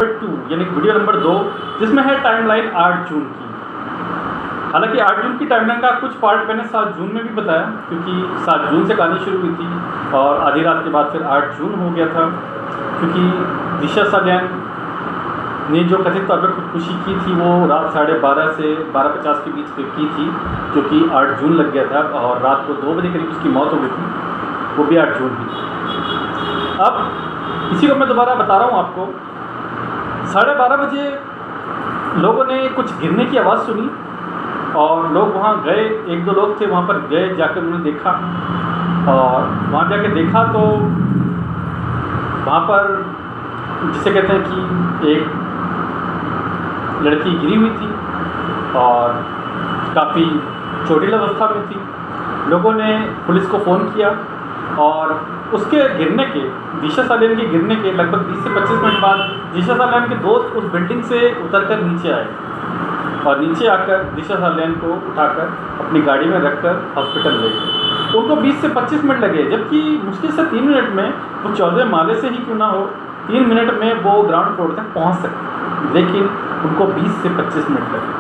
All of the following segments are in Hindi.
2 यानी वीडियो नंबर 2, जिसमें है टाइमलाइन 8 जून की। हालांकि 8 जून की टाइमलाइन का कुछ पार्ट मैंने 7 जून में भी बताया, क्योंकि 7 जून से कहानी शुरू हुई थी और आधी रात के बाद फिर 8 जून हो गया था, क्योंकि दिशा सालियान ने जो कथित तौर पर खुदकुशी की थी वो रात 12:30 से 12:50 के बीच की थी, जो कि 8 जून लग गया था, और रात को 2 बजे करीब उसकी मौत हो गई थी, वो भी 8 जून ही। अब इसी को मैं दोबारा बता रहा हूँ आपको। 12:30 बजे लोगों ने कुछ गिरने की आवाज़ सुनी और लोग वहाँ गए। 1-2 लोग थे वहाँ पर गए, जाकर उन्होंने देखा, और वहाँ जाके देखा तो वहाँ पर जिसे कहते हैं कि एक लड़की गिरी हुई थी और काफ़ी चोटिल अवस्था में थी। लोगों ने पुलिस को फ़ोन किया और उसके गिरने के, दिशा सालियान के गिरने के लगभग 20 से 25 मिनट बाद दिशा सालियान के दोस्त उस बिल्डिंग से उतरकर नीचे आए और नीचे आकर दिशा सालियान को उठाकर अपनी गाड़ी में रखकर हॉस्पिटल ले गए। उनको 20 से 25 मिनट लगे, जबकि मुश्किल से 3 मिनट में वो 14वें माले से ही क्यों ना हो 3 मिनट में वो ग्राउंड फ्लोर तक पहुंच सकते, लेकिन उनको 20 से 25 मिनट लगे।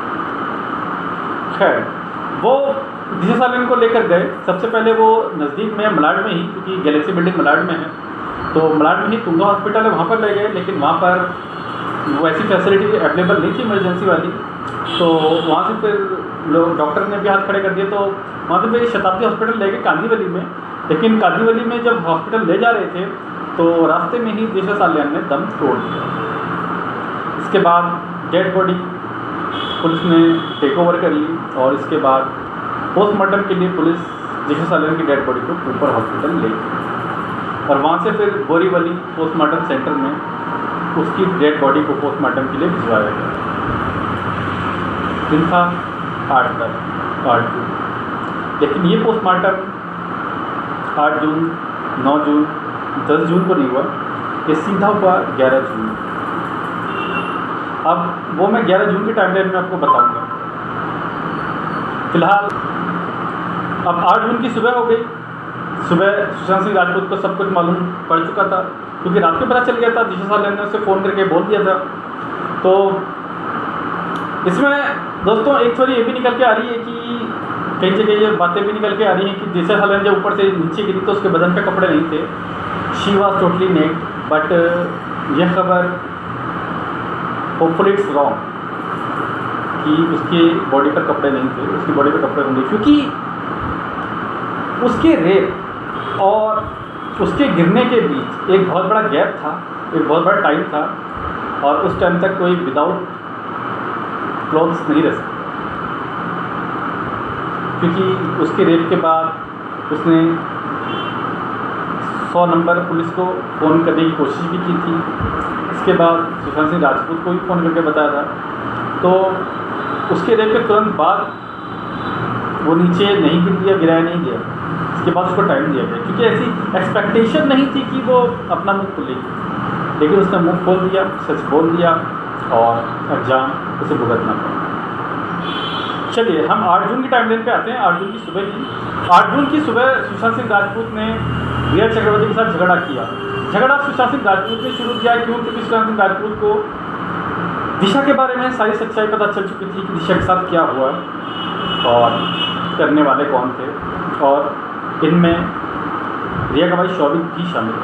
खैर, वो दिशा सालियान को लेकर गए। सबसे पहले वो नज़दीक में मलाड में ही, क्योंकि गैलेक्सी बिल्डिंग मलाड में है, तो मलाड में ही तुंगा हॉस्पिटल है, वहाँ पर ले गए। लेकिन वहाँ पर वो ऐसी फैसिलिटी अवेलेबल नहीं थी इमरजेंसी वाली, तो वहाँ से फिर लोग डॉक्टर ने भी हाथ खड़े कर दिए, तो वहाँ से फिर शताब्दी हॉस्पिटल ले गए कांदीवली में। लेकिन कांदीवली में जब हॉस्पिटल ले जा रहे थे तो रास्ते में ही दिशा सालियान ने दम तोड़ दिया। इसके बाद डेड बॉडी पुलिस ने टेक ओवर कर ली और इसके बाद पोस्टमार्टम के लिए पुलिस दिशा सालियान की डेड बॉडी को ऊपर हॉस्पिटल ले गई और वहाँ से फिर बोरीवली पोस्टमार्टम सेंटर में उसकी डेड बॉडी को पोस्टमार्टम के लिए भिजवाया गया। दिन था 8 जून, लेकिन ये पोस्टमार्टम 8 जून, 9 जून, 10 जून को नहीं हुआ, ये सीधा हुआ 11 जून। अब वो मैं 11 जून की टाइमलाइन में आपको बताऊंगा। फिलहाल अब 8 जून की सुबह हो गई। सुबह सुशांत सिंह राजपूत को सब कुछ मालूम पड़ चुका था, क्योंकि रात में पता चल गया था, दिशा सालियान ने उसे फ़ोन करके बोल दिया था। तो इसमें दोस्तों एक थोड़ी ये भी निकल के आ रही है कि कई जगह ये बातें भी निकल के आ रही हैं कि दिशा सालियान जब ऊपर से नीचे गिरी तो उसके बदन पे कपड़े नहीं थे। She was totally naked, but यह खबर होपफुली इट्स रॉन्ग कि उसके बॉडी पर कपड़े नहीं थे। उसकी बॉडी पर कपड़े होंगे, क्योंकि उसके रेप और उसके गिरने के बीच एक बहुत बड़ा गैप था, एक बहुत बड़ा टाइम था, और उस टाइम तक कोई विदाउट क्लोथ्स नहीं रह सकता, क्योंकि उसके रेप के बाद उसने 100 नंबर पुलिस को फ़ोन करने की कोशिश भी की थी। इसके बाद सुशांत सिंह राजपूत को भी फ़ोन करके बताया था। तो उसके रेप के तुरंत बाद वो नीचे नहीं गिर गया, गिराया नहीं गया। इसके बाद उसको टाइम दिया गया, क्योंकि ऐसी एक्सपेक्टेशन नहीं थी कि वो अपना मुंह खोलेगी, लेकिन उसने मुंह खोल दिया, सच बोल दिया और अंजाम उसे भुगतना पड़ा। चलिए हम 8 जून की टाइमलाइन पे आते हैं। 8 जून की सुबह की 8 जून की सुबह सुशांत सिंह राजपूत ने रिया चक्रवर्ती के साथ झगड़ा किया। झगड़ा सुशांत सिंह राजपूत ने शुरू किया, क्यों? क्योंकि सुशांत सिंह राजपूत को दिशा के बारे में सारी सच्चाई पता चल चुकी थी कि दिशा के साथ क्या हुआ और करने वाले कौन थे, और इनमें रिया का भाई शौविक भी शामिल है।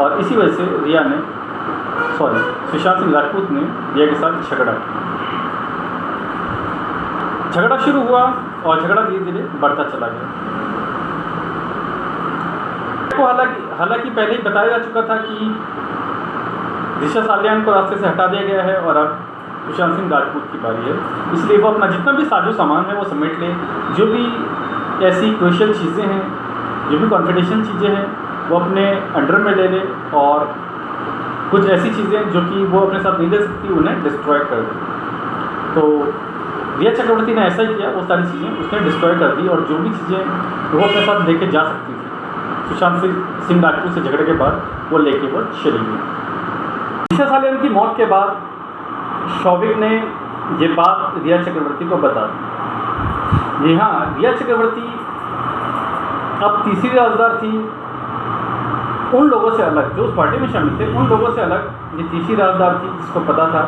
और इसी वजह से सुशांत सिंह राजपूत ने रिया के साथ झगड़ा किया। झगड़ा शुरू हुआ और झगड़ा धीरे धीरे बढ़ता चला गया। को हालांकि पहले ही बताया जा चुका था कि दिशा सालियान को रास्ते से हटा दिया गया है और अब सुशांत सिंह राजपूत की बारी है, इसलिए वो अपना जितना भी साजो सामान है वो समेट ले। जो भी ऐसी क्रूशियल चीज़ें हैं, जो भी कॉन्फिडेंशियल चीज़ें हैं, वो अपने अंडर में ले ले, और कुछ ऐसी चीज़ें जो कि वो अपने साथ नहीं ले सकती उन्हें डिस्ट्रॉय कर दे। तो रिया चक्रवर्ती ने ऐसा ही किया, वो सारी चीज़ें उसने डिस्ट्रॉय कर दी, और जो भी चीज़ें वो अपने साथ लेके जा सकती थी सुशांत सिंह राजपूत से झगड़े के बाद वो लेके वो चली गई। दिशा सालियान की मौत के बाद शौविक ने ये बात रिया चक्रवर्ती को बता दी। जी हाँ, रिया चक्रवर्ती अब तीसरी राजदार थी उन लोगों से अलग जो उस पार्टी में शामिल थे, उन लोगों से अलग ये तीसरी राजदार थी जिसको पता था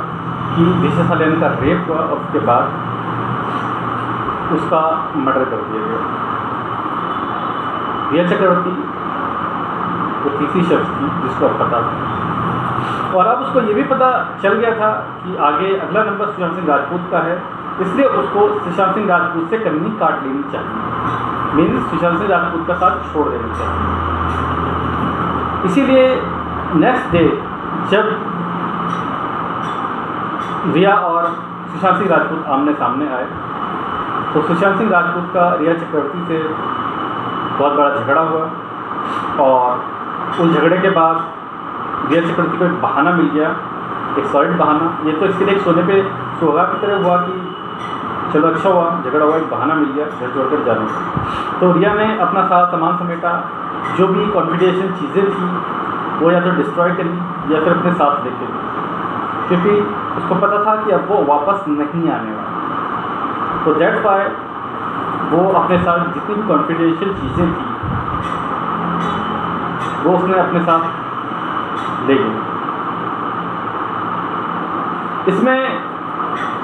कि दिशा सालियान का रेप हुआ और उसके बाद उसका मर्डर कर दिया गया। रिया चक्रवर्ती वो तीसरी शख्स थी जिसको अब पता था, और अब उसको ये भी पता चल गया था कि आगे अगला नंबर सुशांत सिंह राजपूत का है, इसलिए उसको सुशांत सिंह राजपूत से कन्नी काट लेनी चाहिए, मीन्स सुशांत सिंह राजपूत का साथ छोड़ देना चाहिए। इसीलिए नेक्स्ट डे जब रिया और सुशांत सिंह राजपूत आमने सामने आए तो सुशांत सिंह राजपूत का रिया चक्रवर्ती से बहुत बड़ा झगड़ा हुआ, और उस झगड़े के बाद रिया चक्रवर्ती को एक बहाना मिल गया, एक सॉलिड बहाना। ये तो इसके लिए एक सोने पे सुहागा की तरह हुआ कि चलो अच्छा हुआ, झगड़ा हुआ, एक बहाना मिल गया घर छोड़कर जाने का। तो रिया ने अपना सारा सामान समेटा, जो भी कॉन्फिडेंशियल चीज़ें थी वो या तो डिस्ट्रॉय करी या फिर अपने साथ लेके गई, क्योंकि उसको पता था कि अब वो वापस नहीं आने वाला। तो दैट्स वाई वो अपने साथ जितनी भी कॉन्फिडेंशियल चीज़ें थी वो उसने अपने साथ ले गई। इसमें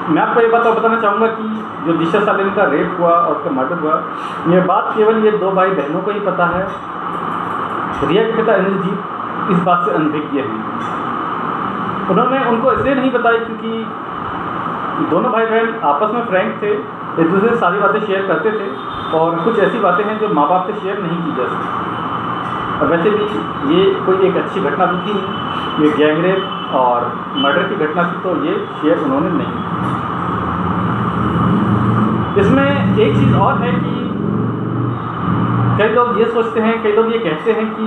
मैं आपको ये बात बताना चाहूँगा कि जो दिशा सालियान का रेप हुआ और उसका मर्डर हुआ, ये बात केवल ये दो भाई बहनों को ही पता है। रिया के पिता अनिलजीत इस बात से अनभिज्ञ हैं। उन्होंने उनको इसलिए नहीं बताया क्योंकि दोनों भाई बहन आपस में फ्रैंक थे, एक दूसरे से सारी बातें शेयर करते थे, और कुछ ऐसी बातें हैं जो माँ बाप से शेयर नहीं की जा सकती। और वैसे भी ये कोई एक अच्छी घटना तो थी नहीं, ये गैंगरेप और मर्डर की घटना थी, तो ये शेयर उन्होंने नहीं की। इसमें एक चीज़ और है कि कई लोग ये सोचते हैं, कई लोग ये कहते हैं कि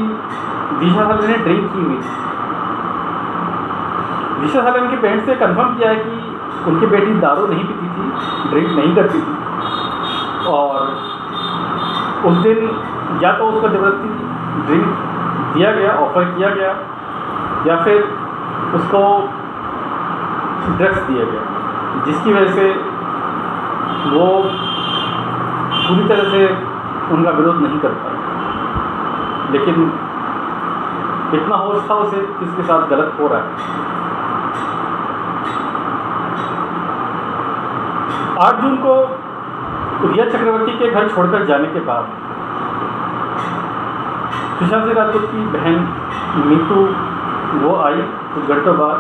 दिशा सालियान ने ड्रिंक की हुई थी। दिशा सालियान के पेरेंट्स से कंफर्म किया है कि उनकी बेटी दारू नहीं पीती थी, ड्रिंक नहीं करती थी, और उस दिन या तो उसको ज़बरदस्ती ड्रिंक दिया गया, ऑफर किया गया, या फिर उसको ड्रग्स दिया गया, जिसकी वजह से वो पूरी तरह से उनका विरोध नहीं कर पाया। लेकिन इतना होश था उसे किसके साथ गलत हो रहा है। 8 जून को रिया चक्रवर्ती के घर छोड़कर जाने के बाद सुशांत सिंह राजपूत की बहन मीतू वो आई कुछ घंटों बाद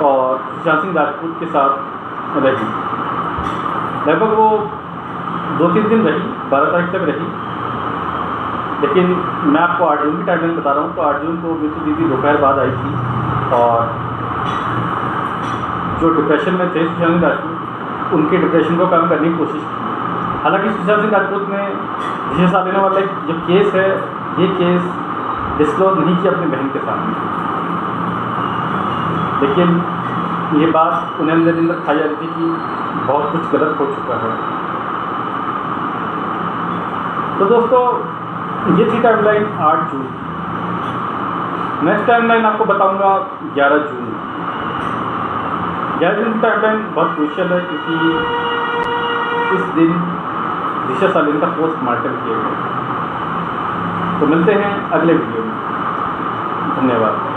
और सुशांत सिंह राजपूत के साथ रही। लगभग वो 2-3 दिन रही, 12 तारीख तक रही। लेकिन मैं आपको 8 जून की टाइमलाइन बता रहा हूँ। तो 8 जून को मीतू दीदी दोपहर बाद आई थी, और जो डिप्रेशन में थे सुशांत सिंह राजपूत, उनके डिप्रेशन को कम करने की कोशिश की। हालांकि सुशांत सिंह राजपूत ने दिशा सालियान वाला जो केस है, ये केस डिस्क्लोज नहीं किया अपनी बहन के सामने, लेकिन ये बात उन्हें अंदर अंदर खाई जा रही थी कि बहुत कुछ गलत हो चुका है। तो दोस्तों, ये थी टाइमलाइन 8 जून। नेक्स्ट टाइमलाइन आपको बताऊंगा 11 जून। 11 जून की टाइमलाइन बहुत क्रूशियल है, क्योंकि इस दिन दिशा सालियान का पोस्टमार्टम किया गया। तो मिलते हैं अगले वीडियो में। धन्यवाद।